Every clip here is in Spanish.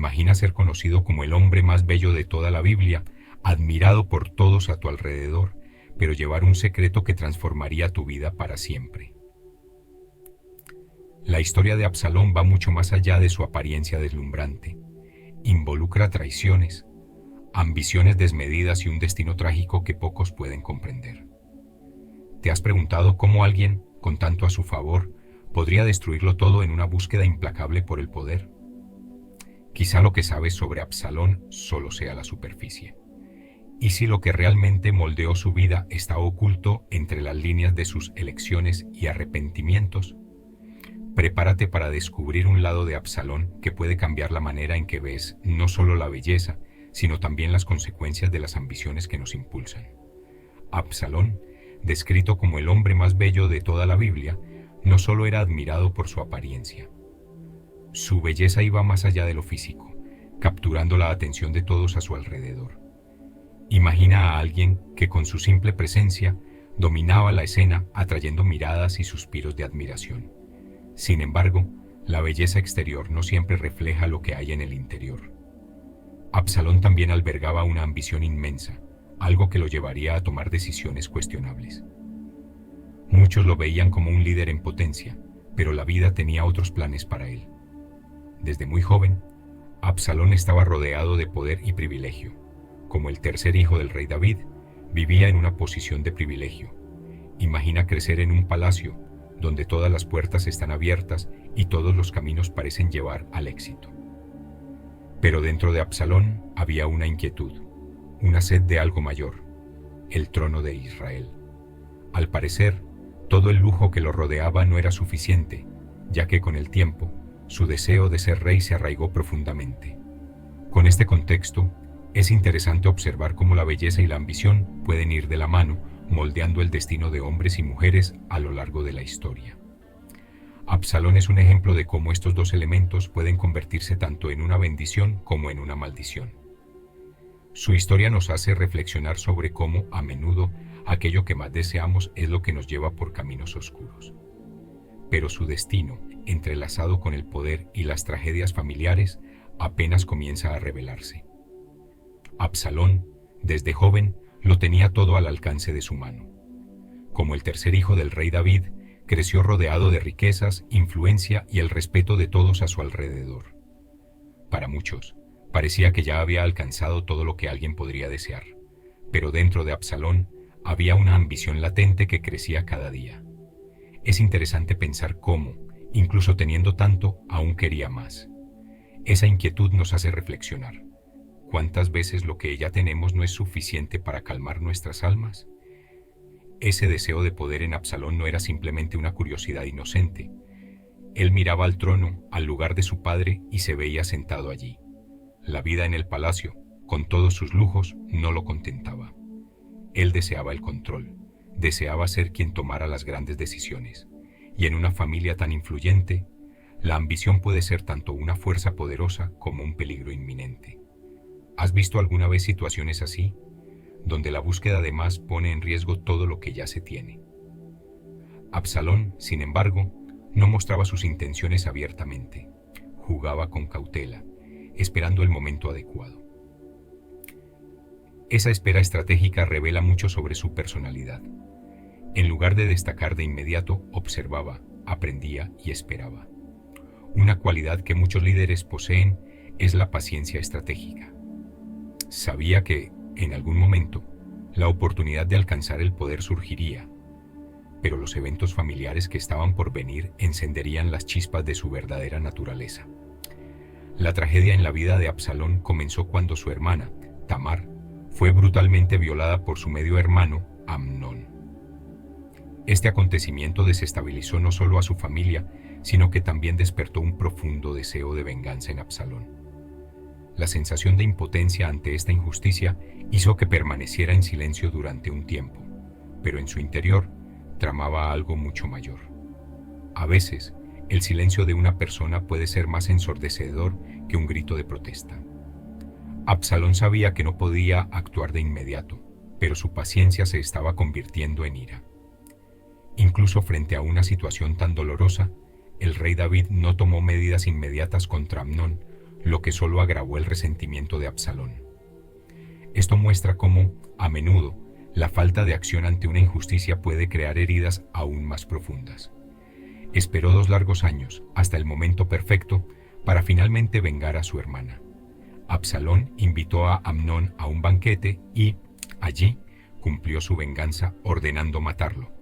Imagina ser conocido como el hombre más bello de toda la Biblia, admirado por todos a tu alrededor, pero llevar un secreto que transformaría tu vida para siempre. La historia de Absalón va mucho más allá de su apariencia deslumbrante. Involucra traiciones, ambiciones desmedidas y un destino trágico que pocos pueden comprender. ¿Te has preguntado cómo alguien, con tanto a su favor, podría destruirlo todo en una búsqueda implacable por el poder? Quizá lo que sabes sobre Absalón solo sea la superficie. ¿Y si lo que realmente moldeó su vida está oculto entre las líneas de sus elecciones y arrepentimientos? Prepárate para descubrir un lado de Absalón que puede cambiar la manera en que ves no solo la belleza, sino también las consecuencias de las ambiciones que nos impulsan. Absalón, descrito como el hombre más bello de toda la Biblia, no solo era admirado por su apariencia. Su belleza iba más allá de lo físico, capturando la atención de todos a su alrededor. Imagina a alguien que con su simple presencia dominaba la escena, atrayendo miradas y suspiros de admiración. Sin embargo, la belleza exterior no siempre refleja lo que hay en el interior. Absalón también albergaba una ambición inmensa, algo que lo llevaría a tomar decisiones cuestionables. Muchos lo veían como un líder en potencia, pero la vida tenía otros planes para él. Desde muy joven, Absalón estaba rodeado de poder y privilegio. Como el tercer hijo del rey David, vivía en una posición de privilegio. Imagina crecer en un palacio donde todas las puertas están abiertas y todos los caminos parecen llevar al éxito. Pero dentro de Absalón había una inquietud, una sed de algo mayor, el trono de Israel. Al parecer, todo el lujo que lo rodeaba no era suficiente, ya que con el tiempo, su deseo de ser rey se arraigó profundamente. Con este contexto, es interesante observar cómo la belleza y la ambición pueden ir de la mano, moldeando el destino de hombres y mujeres a lo largo de la historia. Absalón es un ejemplo de cómo estos dos elementos pueden convertirse tanto en una bendición como en una maldición. Su historia nos hace reflexionar sobre cómo, a menudo, aquello que más deseamos es lo que nos lleva por caminos oscuros. Pero su destino, entrelazado con el poder y las tragedias familiares, apenas comienza a revelarse. Absalón, desde joven, lo tenía todo al alcance de su mano. Como el tercer hijo del rey David, creció rodeado de riquezas, influencia y el respeto de todos a su alrededor. Para muchos, parecía que ya había alcanzado todo lo que alguien podría desear, pero dentro de Absalón había una ambición latente que crecía cada día. Es interesante pensar cómo, incluso teniendo tanto, aún quería más. Esa inquietud nos hace reflexionar. ¿Cuántas veces lo que ya tenemos no es suficiente para calmar nuestras almas? Ese deseo de poder en Absalón no era simplemente una curiosidad inocente. Él miraba al trono, al lugar de su padre, y se veía sentado allí. La vida en el palacio, con todos sus lujos, no lo contentaba. Él deseaba el control, deseaba ser quien tomara las grandes decisiones. Y en una familia tan influyente, la ambición puede ser tanto una fuerza poderosa como un peligro inminente. ¿Has visto alguna vez situaciones así, donde la búsqueda de más pone en riesgo todo lo que ya se tiene? Absalón, sin embargo, no mostraba sus intenciones abiertamente. Jugaba con cautela, esperando el momento adecuado. Esa espera estratégica revela mucho sobre su personalidad. En lugar de destacar de inmediato, observaba, aprendía y esperaba. Una cualidad que muchos líderes poseen es la paciencia estratégica. Sabía que, en algún momento, la oportunidad de alcanzar el poder surgiría, pero los eventos familiares que estaban por venir encenderían las chispas de su verdadera naturaleza. La tragedia en la vida de Absalón comenzó cuando su hermana, Tamar, fue brutalmente violada por su medio hermano, Amnón. Este acontecimiento desestabilizó no solo a su familia, sino que también despertó un profundo deseo de venganza en Absalón. La sensación de impotencia ante esta injusticia hizo que permaneciera en silencio durante un tiempo, pero en su interior tramaba algo mucho mayor. A veces, el silencio de una persona puede ser más ensordecedor que un grito de protesta. Absalón sabía que no podía actuar de inmediato, pero su paciencia se estaba convirtiendo en ira. Incluso frente a una situación tan dolorosa, el rey David no tomó medidas inmediatas contra Amnón, lo que solo agravó el resentimiento de Absalón. Esto muestra cómo, a menudo, la falta de acción ante una injusticia puede crear heridas aún más profundas. Esperó 2 largos años, hasta el momento perfecto, para finalmente vengar a su hermana. Absalón invitó a Amnón a un banquete y, allí, cumplió su venganza ordenando matarlo.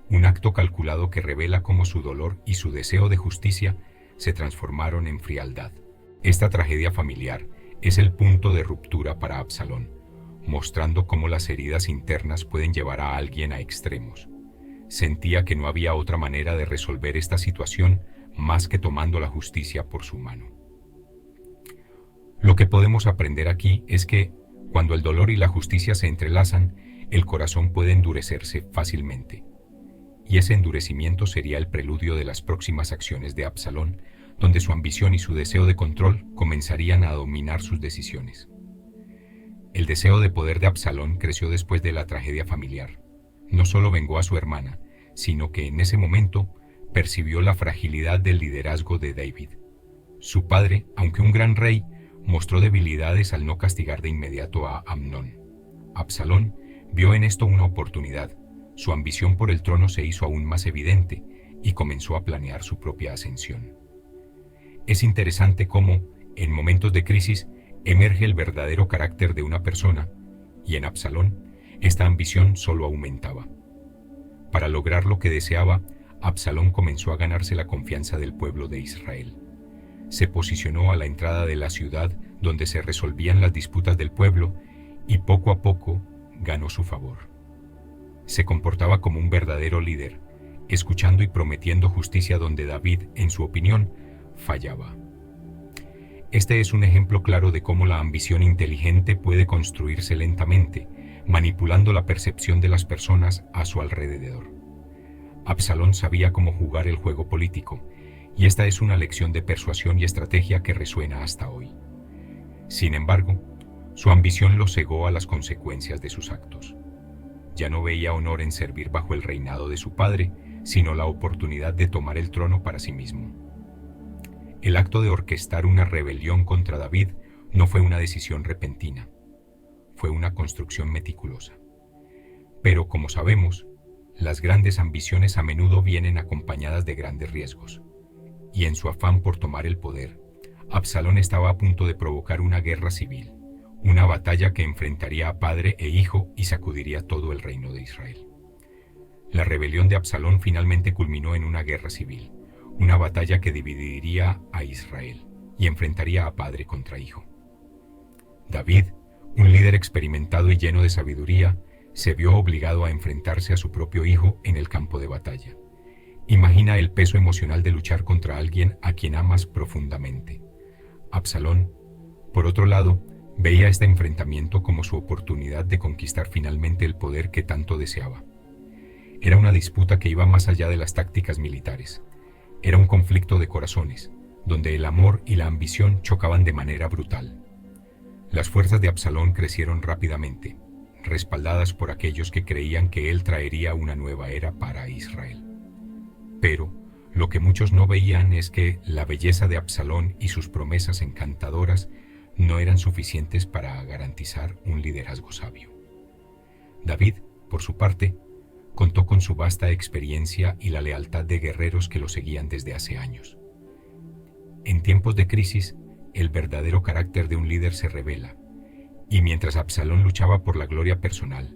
Un acto calculado que revela cómo su dolor y su deseo de justicia se transformaron en frialdad. Esta tragedia familiar es el punto de ruptura para Absalón, mostrando cómo las heridas internas pueden llevar a alguien a extremos. Sentía que no había otra manera de resolver esta situación más que tomando la justicia por su mano. Lo que podemos aprender aquí es que, cuando el dolor y la justicia se entrelazan, el corazón puede endurecerse fácilmente. Y ese endurecimiento sería el preludio de las próximas acciones de Absalón, donde su ambición y su deseo de control comenzarían a dominar sus decisiones. El deseo de poder de Absalón creció después de la tragedia familiar. No solo vengó a su hermana, sino que en ese momento percibió la fragilidad del liderazgo de David. Su padre, aunque un gran rey, mostró debilidades al no castigar de inmediato a Amnón. Absalón vio en esto una oportunidad. Su ambición por el trono se hizo aún más evidente y comenzó a planear su propia ascensión. Es interesante cómo, en momentos de crisis, emerge el verdadero carácter de una persona, y en Absalón, esta ambición solo aumentaba. Para lograr lo que deseaba, Absalón comenzó a ganarse la confianza del pueblo de Israel. Se posicionó a la entrada de la ciudad donde se resolvían las disputas del pueblo y poco a poco ganó su favor. Se comportaba como un verdadero líder, escuchando y prometiendo justicia donde David, en su opinión, fallaba. Este es un ejemplo claro de cómo la ambición inteligente puede construirse lentamente, manipulando la percepción de las personas a su alrededor. Absalón sabía cómo jugar el juego político, y esta es una lección de persuasión y estrategia que resuena hasta hoy. Sin embargo, su ambición lo cegó a las consecuencias de sus actos. Ya no veía honor en servir bajo el reinado de su padre, sino la oportunidad de tomar el trono para sí mismo. El acto de orquestar una rebelión contra David no fue una decisión repentina, fue una construcción meticulosa. Pero, como sabemos, las grandes ambiciones a menudo vienen acompañadas de grandes riesgos, y en su afán por tomar el poder, Absalón estaba a punto de provocar una guerra civil, una batalla que enfrentaría a padre e hijo y sacudiría todo el reino de Israel. La rebelión de Absalón finalmente culminó en una guerra civil, una batalla que dividiría a Israel y enfrentaría a padre contra hijo. David, un líder experimentado y lleno de sabiduría, se vio obligado a enfrentarse a su propio hijo en el campo de batalla. Imagina el peso emocional de luchar contra alguien a quien amas profundamente. Absalón, por otro lado, veía este enfrentamiento como su oportunidad de conquistar finalmente el poder que tanto deseaba. Era una disputa que iba más allá de las tácticas militares. Era un conflicto de corazones, donde el amor y la ambición chocaban de manera brutal. Las fuerzas de Absalón crecieron rápidamente, respaldadas por aquellos que creían que él traería una nueva era para Israel. Pero lo que muchos no veían es que la belleza de Absalón y sus promesas encantadoras no eran suficientes para garantizar un liderazgo sabio. David, por su parte, contó con su vasta experiencia y la lealtad de guerreros que lo seguían desde hace años. En tiempos de crisis, el verdadero carácter de un líder se revela, y mientras Absalón luchaba por la gloria personal,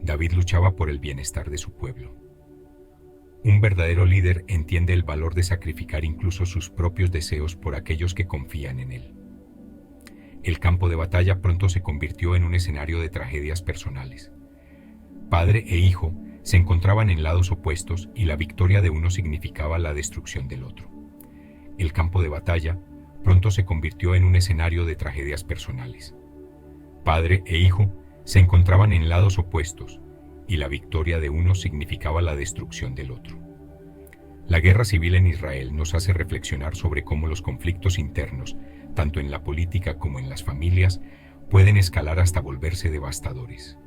David luchaba por el bienestar de su pueblo. Un verdadero líder entiende el valor de sacrificar incluso sus propios deseos por aquellos que confían en él. El campo de batalla pronto se convirtió en un escenario de tragedias personales. Padre e hijo se encontraban en lados opuestos y la victoria de uno significaba la destrucción del otro. El campo de batalla pronto se convirtió en un escenario de tragedias personales. Padre e hijo se encontraban en lados opuestos y la victoria de uno significaba la destrucción del otro. La guerra civil en Israel nos hace reflexionar sobre cómo los conflictos internos, tanto en la política como en las familias, pueden escalar hasta volverse devastadores.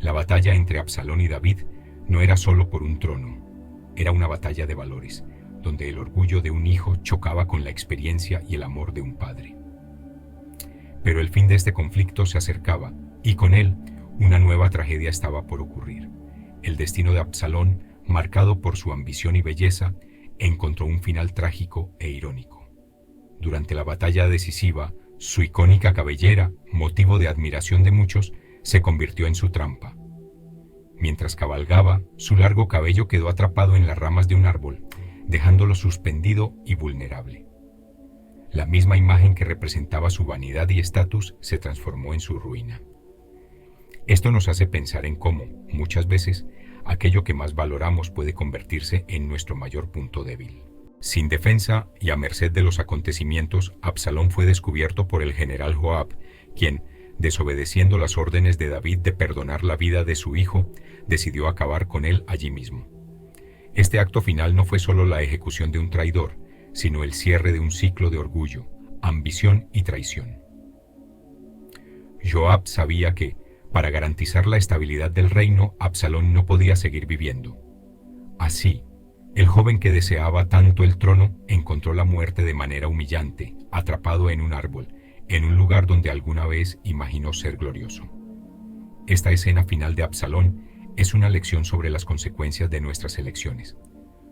La batalla entre Absalón y David no era solo por un trono, era una batalla de valores, donde el orgullo de un hijo chocaba con la experiencia y el amor de un padre. Pero el fin de este conflicto se acercaba, y con él una nueva tragedia estaba por ocurrir. El destino de Absalón, marcado por su ambición y belleza, encontró un final trágico e irónico. Durante la batalla decisiva, su icónica cabellera, motivo de admiración de muchos, se convirtió en su trampa. Mientras cabalgaba, su largo cabello quedó atrapado en las ramas de un árbol, dejándolo suspendido y vulnerable. La misma imagen que representaba su vanidad y estatus se transformó en su ruina. Esto nos hace pensar en cómo, muchas veces, aquello que más valoramos puede convertirse en nuestro mayor punto débil. Sin defensa y a merced de los acontecimientos, Absalón fue descubierto por el general Joab, quien, desobedeciendo las órdenes de David de perdonar la vida de su hijo, decidió acabar con él allí mismo. Este acto final no fue solo la ejecución de un traidor, sino el cierre de un ciclo de orgullo, ambición y traición. Joab sabía que, para garantizar la estabilidad del reino, Absalón no podía seguir viviendo. Así, el joven que deseaba tanto el trono encontró la muerte de manera humillante, atrapado en un árbol, en un lugar donde alguna vez imaginó ser glorioso. Esta escena final de Absalón es una lección sobre las consecuencias de nuestras elecciones.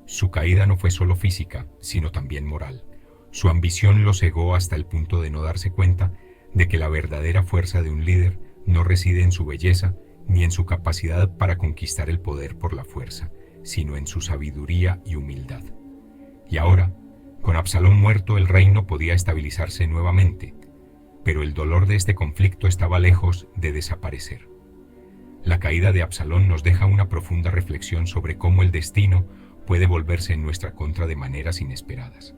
Su caída no fue solo física, sino también moral. Su ambición lo cegó hasta el punto de no darse cuenta de que la verdadera fuerza de un líder no reside en su belleza ni en su capacidad para conquistar el poder por la fuerza, sino en su sabiduría y humildad. Y ahora, con Absalón muerto, el reino podía estabilizarse nuevamente, pero el dolor de este conflicto estaba lejos de desaparecer. La caída de Absalón nos deja una profunda reflexión sobre cómo el destino puede volverse en nuestra contra de maneras inesperadas.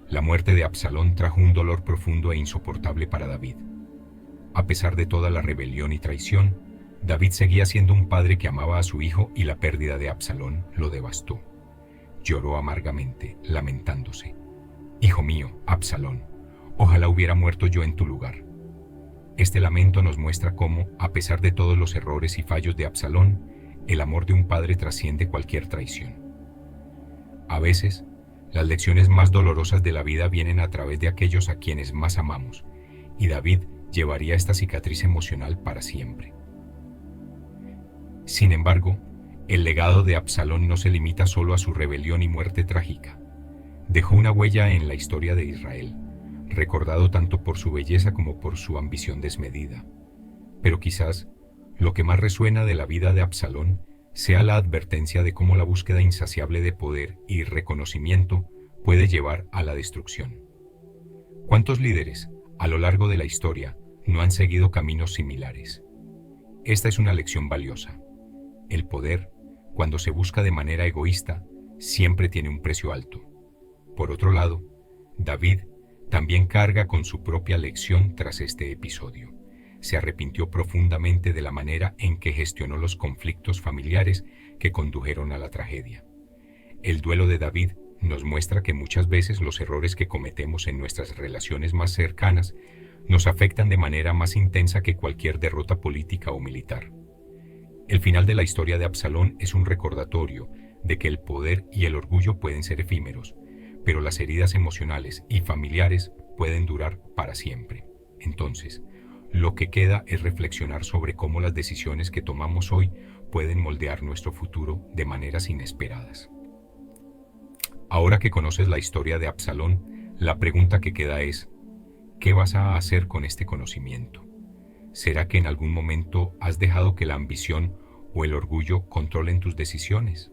La muerte de Absalón trajo un dolor profundo e insoportable para David. A pesar de toda la rebelión y traición, David seguía siendo un padre que amaba a su hijo y la pérdida de Absalón lo devastó. Lloró amargamente, lamentándose. «Hijo mío, Absalón, ojalá hubiera muerto yo en tu lugar». Este lamento nos muestra cómo, a pesar de todos los errores y fallos de Absalón, el amor de un padre trasciende cualquier traición. A veces, las lecciones más dolorosas de la vida vienen a través de aquellos a quienes más amamos, y David llevaría esta cicatriz emocional para siempre. Sin embargo, el legado de Absalón no se limita solo a su rebelión y muerte trágica. Dejó una huella en la historia de Israel, recordado tanto por su belleza como por su ambición desmedida. Pero quizás lo que más resuena de la vida de Absalón sea la advertencia de cómo la búsqueda insaciable de poder y reconocimiento puede llevar a la destrucción. ¿Cuántos líderes, a lo largo de la historia, no han seguido caminos similares? Esta es una lección valiosa. El poder, cuando se busca de manera egoísta, siempre tiene un precio alto. Por otro lado, David también carga con su propia lección tras este episodio. Se arrepintió profundamente de la manera en que gestionó los conflictos familiares que condujeron a la tragedia. El duelo de David nos muestra que muchas veces los errores que cometemos en nuestras relaciones más cercanas nos afectan de manera más intensa que cualquier derrota política o militar. El final de la historia de Absalón es un recordatorio de que el poder y el orgullo pueden ser efímeros, pero las heridas emocionales y familiares pueden durar para siempre. Entonces, lo que queda es reflexionar sobre cómo las decisiones que tomamos hoy pueden moldear nuestro futuro de maneras inesperadas. Ahora que conoces la historia de Absalón, la pregunta que queda es, ¿qué vas a hacer con este conocimiento? ¿Será que en algún momento has dejado que la ambición o el orgullo controlen tus decisiones?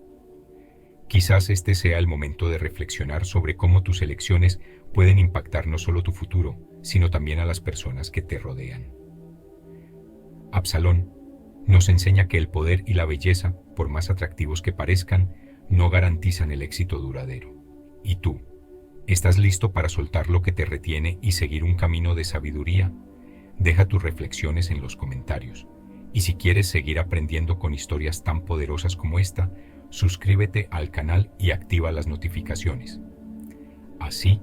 Quizás este sea el momento de reflexionar sobre cómo tus elecciones pueden impactar no solo tu futuro, sino también a las personas que te rodean. Absalón nos enseña que el poder y la belleza, por más atractivos que parezcan, no garantizan el éxito duradero. ¿Y tú? ¿Estás listo para soltar lo que te retiene y seguir un camino de sabiduría? Deja tus reflexiones en los comentarios. Y si quieres seguir aprendiendo con historias tan poderosas como esta, suscríbete al canal y activa las notificaciones. Así,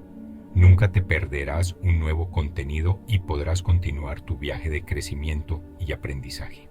nunca te perderás un nuevo contenido y podrás continuar tu viaje de crecimiento y aprendizaje.